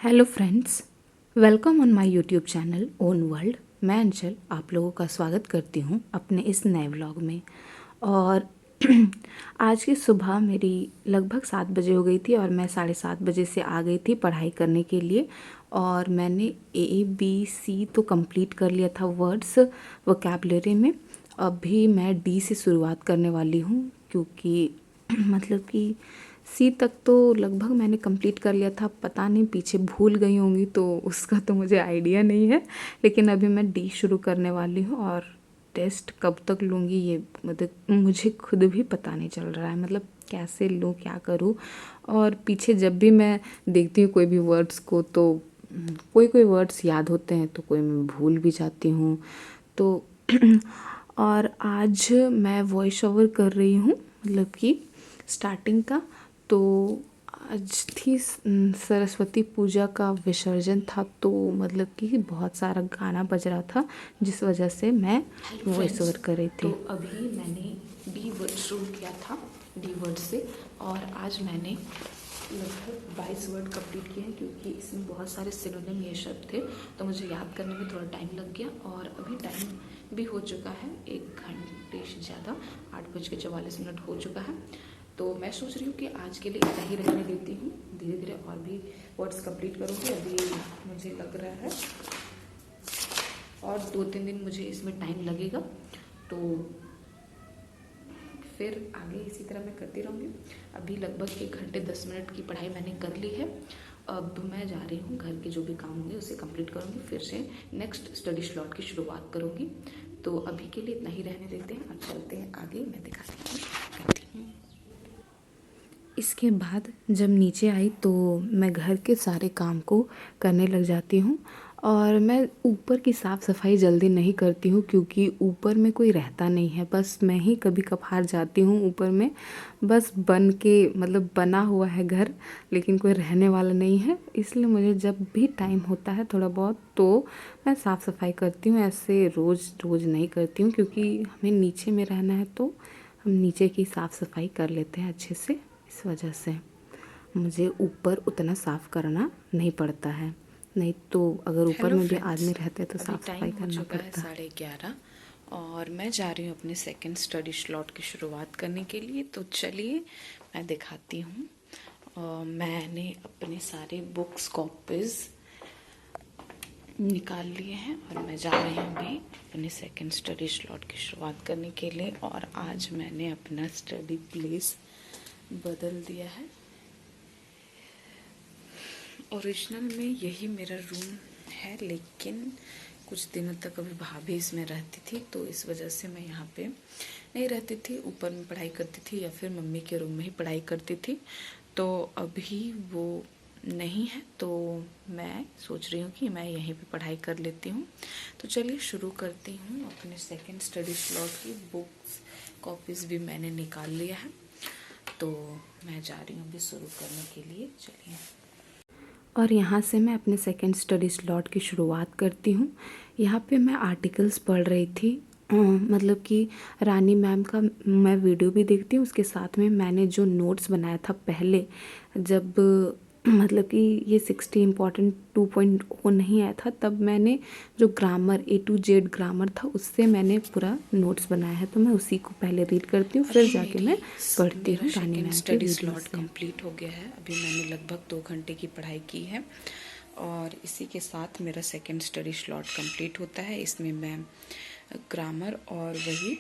Hello friends, welcome on my YouTube channel own world. मैं अंचल आप लोगों का स्वागत करती हूँ अपने इस नए व्लॉग में। और आज की सुबह मेरी लगभग 7 बजे हो गई थी और मैं 7:30 बजे से आ गई थी पढ़ाई करने के लिए। और मैंने ABC तो कंप्लीट कर लिया था वर्ड्स वोकैबुलरी में। अभी मैं D से शुरुआत करने वाली हूँ क्योंकि मतलब कि सी तक तो लगभग मैंने कंप्लीट कर लिया था। पता नहीं पीछे भूल गई होंगी तो उसका तो मुझे आइडिया नहीं है, लेकिन अभी मैं डी शुरू करने वाली हूँ। और टेस्ट कब तक लूँगी ये मतलब मुझे खुद भी पता नहीं चल रहा है, मतलब कैसे लूँ क्या करूँ। और पीछे जब भी मैं देखती हूँ कोई भी वर्ड्स को तो कोई कोई वर्ड्स याद होते हैं तो कोई मैं भूल भी जाती हूँ। तो और आज मैं वॉइस ओवर कर रही हूँ, मतलब कि स्टार्टिंग का। तो आज थी सरस्वती पूजा का विसर्जन था, तो मतलब कि बहुत सारा गाना बज रहा था जिस वजह से मैं वॉइस ओवर कर रही थी। तो अभी मैंने डी वर्ड शुरू किया था, डी वर्ड से। और आज मैंने लगभग 22 वर्ड कंप्लीट किए हैं क्योंकि इसमें बहुत सारे सिनोनिम ये शब्द थे, तो मुझे याद करने में थोड़ा टाइम लग गया। और अभी टाइम भी हो चुका है 1 घंटे से ज़्यादा, 8:44 हो चुका है। तो मैं सोच रही हूँ कि आज के लिए इतना ही रहने देती हूँ, धीरे धीरे और भी वर्ड्स कंप्लीट करूँगी। अभी मुझे लग रहा है और 2-3 दिन मुझे इसमें टाइम लगेगा, तो फिर आगे इसी तरह मैं करती रहूँगी। अभी लगभग 1 घंटे 10 मिनट की पढ़ाई मैंने कर ली है। अब मैं जा रही हूँ, घर के जो भी काम होंगे उसे कंप्लीट करूँगी, फिर से नेक्स्ट स्टडी स्लॉट की शुरुआत करूँगी। तो अभी के लिए इतना ही रहने देते हैं, अब चलते हैं आगे, मैं दिखाती हूँ करती हूँ। इसके बाद जब नीचे आई तो मैं घर के सारे काम को करने लग जाती हूँ। और मैं ऊपर की साफ़ सफाई जल्दी नहीं करती हूँ क्योंकि ऊपर में कोई रहता नहीं है, बस मैं ही कभी कभार जाती हूँ ऊपर में। बस बन के मतलब बना हुआ है घर, लेकिन कोई रहने वाला नहीं है, इसलिए मुझे जब भी टाइम होता है थोड़ा बहुत तो मैं साफ़ सफाई करती हूँ। ऐसे रोज़ रोज़ नहीं करती हूँ क्योंकि हमें नीचे में रहना है तो हम नीचे की साफ़ सफाई कर लेते हैं अच्छे से। इस वजह से मुझे ऊपर उतना साफ़ करना नहीं पड़ता है, नहीं तो अगर ऊपर में भी आदमी रहते तो साफ़ सफाई करना पड़ता है। 11:30 और मैं जा रही हूँ अपने सेकंड स्टडी स्लॉट की शुरुआत करने के लिए। तो चलिए मैं दिखाती हूँ। मैंने अपने सारे बुक्स कॉपीज़ निकाल लिए हैं और मैं जा रही हूँ अभी अपने सेकंड स्टडी स्लॉट की शुरुआत करने के लिए। और आज मैंने अपना स्टडी प्लेस बदल दिया है। ओरिजिनल में यही मेरा रूम है, लेकिन कुछ दिनों तक अभी भाभी इसमें रहती थी तो इस वजह से मैं यहाँ पे नहीं रहती थी, ऊपर में पढ़ाई करती थी या फिर मम्मी के रूम में ही पढ़ाई करती थी। तो अभी वो नहीं है तो मैं सोच रही हूँ कि मैं यहीं पे पढ़ाई कर लेती हूँ। तो चलिए शुरू करती हूँ। अपने सेकंड स्टडी स्लॉट की बुक्स कॉपीज़ भी मैंने निकाल लिया है, तो मैं जा रही हूँ अभी शुरू करने के लिए। चलिए। और यहाँ से मैं अपने सेकंड स्टडी स्लॉट की शुरुआत करती हूँ। यहाँ पे मैं आर्टिकल्स पढ़ रही थी, मतलब कि रानी मैम का मैं वीडियो भी देखती हूँ, उसके साथ में मैंने जो नोट्स बनाया था पहले जब मतलब कि ये 60 इम्पॉर्टेंट 2.0 नहीं आया था, तब मैंने जो grammar A to Z grammar था उससे मैंने पूरा नोट्स बनाया है। तो मैं उसी को पहले रीड करती हूँ, फिर जाके मैं पढ़ती हूँ रानी मैम के स्टडी वीडियो स्लॉट से। कंप्लीट हो गया है। अभी मैंने लगभग 2 घंटे की पढ़ाई की है और इसी के साथ मेरा सेकंड स्टडी स्लॉट कंप्लीट होता है। इसमें मैं ग्रामर और वही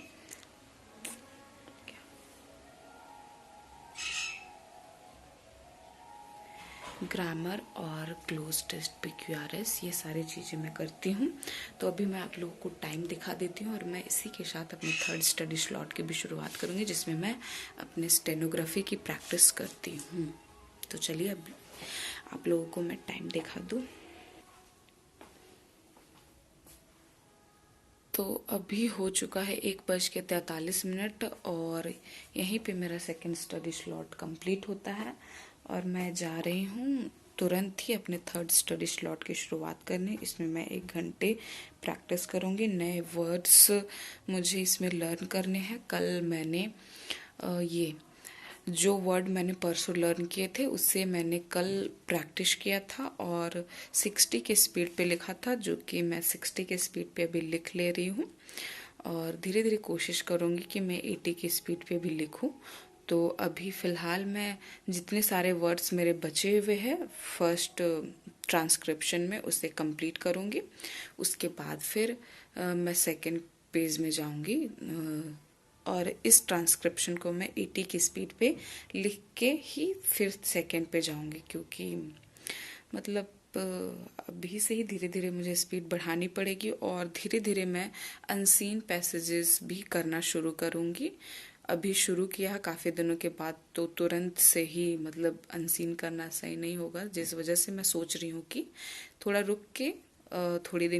ग्रामर और क्लोज टेस्ट PQRS ये सारी चीज़ें मैं करती हूँ। तो अभी मैं आप लोगों को टाइम दिखा देती हूँ और मैं इसी के साथ अपने थर्ड स्टडी स्लॉट की भी शुरुआत करूँगी जिसमें मैं अपने स्टेनोग्राफी की प्रैक्टिस करती हूँ। तो चलिए अब आप लोगों को मैं टाइम दिखा दूँ। तो अभी हो चुका है 1:43 और यहीं पे मेरा सेकंड स्टडी स्लॉट कंप्लीट होता है और मैं जा रही हूँ तुरंत ही अपने थर्ड स्टडी स्लॉट की शुरुआत करने। इसमें मैं 1 घंटे प्रैक्टिस करूँगी। नए वर्ड्स मुझे इसमें लर्न करने हैं। कल मैंने ये जो वर्ड मैंने परसों लर्न किए थे उससे मैंने कल प्रैक्टिस किया था और 60 के स्पीड पे लिखा था, जो कि मैं 60 के स्पीड पे अभी लिख ले रही हूँ और धीरे धीरे कोशिश करूँगी कि मैं 80 की स्पीड पे भी लिखूँ। तो अभी फ़िलहाल मैं जितने सारे वर्ड्स मेरे बचे हुए हैं फर्स्ट ट्रांसक्रिप्शन में उसे कंप्लीट करूँगी। उसके बाद फिर मैं सेकंड पेज में जाऊँगी और इस ट्रांसक्रिप्शन को मैं 80 की स्पीड पे लिख के ही फिर सेकंड पे जाऊँगी, क्योंकि मतलब अभी से ही धीरे धीरे मुझे स्पीड बढ़ानी पड़ेगी और धीरे धीरे मैं अनसीन पैसेजेस भी करना शुरू करूँगी। अभी शुरू किया काफ़ी दिनों के बाद, तो तुरंत से ही मतलब अनसीन करना सही नहीं होगा, जिस वजह से मैं सोच रही हूँ कि थोड़ा रुक के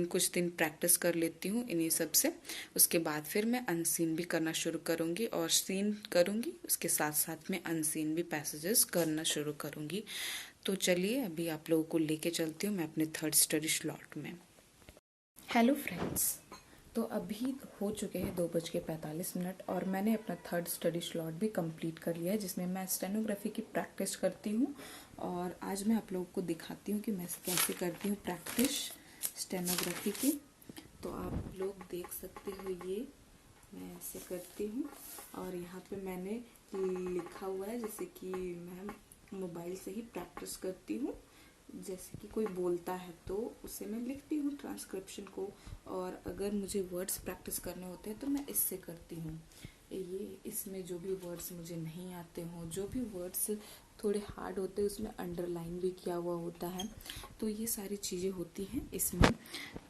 कुछ दिन प्रैक्टिस कर लेती हूँ इन्हीं सब से। उसके बाद फिर मैं अनसीन भी करना शुरू करूँगी और सीन करूँगी, उसके साथ साथ में अनसीन भी पैसेजेस करना शुरू करूँगी। तो चलिए अभी आप लोगों को लेके चलती हूँ मैं अपने थर्ड स्टडी स्लॉट में। हेलो फ्रेंड्स, तो अभी हो चुके हैं 2:45 और मैंने अपना थर्ड स्टडी स्लॉट भी कंप्लीट कर लिया है, जिसमें मैं स्टेनोग्राफी की प्रैक्टिस करती हूँ। और आज मैं आप लोगों को दिखाती हूँ कि मैं कैसे करती हूँ प्रैक्टिस स्टेनोग्राफी की। तो आप लोग देख सकते हो, ये मैं ऐसे करती हूँ और यहाँ पे मैंने लिखा हुआ है, जैसे कि मैं मोबाइल से ही प्रैक्टिस करती हूँ। जैसे कि कोई बोलता है तो उसे मैं लिखती हूँ ट्रांसक्रिप्शन को, और अगर मुझे वर्ड्स प्रैक्टिस करने होते हैं तो मैं इससे करती हूँ। ये इसमें जो भी वर्ड्स मुझे नहीं आते हों, जो भी वर्ड्स थोड़े हार्ड होते हैं उसमें अंडरलाइन भी किया हुआ होता है, तो ये सारी चीज़ें होती हैं इसमें।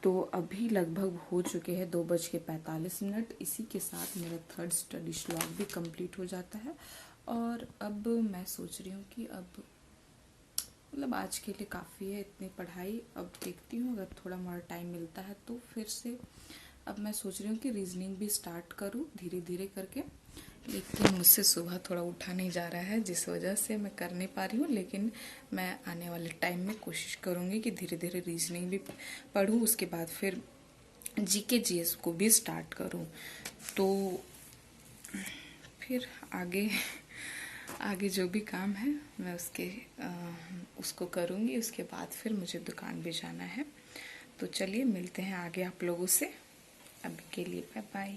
तो अभी लगभग हो चुके हैं 2:45। इसी के साथ मेरा थर्ड स्टडी स्लॉट भी कंप्लीट हो जाता है और अब मैं सोच रही हूँ कि अब मतलब आज के लिए काफ़ी है इतनी पढ़ाई। अब देखती हूँ अगर थोड़ा मोड़ा टाइम मिलता है तो फिर से अब मैं सोच रही हूँ कि रीजनिंग भी स्टार्ट करूँ धीरे धीरे करके, लेकिन मुझसे सुबह थोड़ा उठा नहीं जा रहा है जिस वजह से मैं कर नहीं पा रही हूँ। लेकिन मैं आने वाले टाइम में कोशिश करूँगी कि धीरे धीरे रीजनिंग भी पढूँ, उसके बाद फिर जीके जीएस को भी स्टार्ट करूँ। तो फिर आगे जो भी काम है मैं उसको करूँगी। उसके बाद फिर मुझे दुकान भी जाना है। तो चलिए मिलते हैं आगे आप लोगों से। अभी के लिए बाय बाय।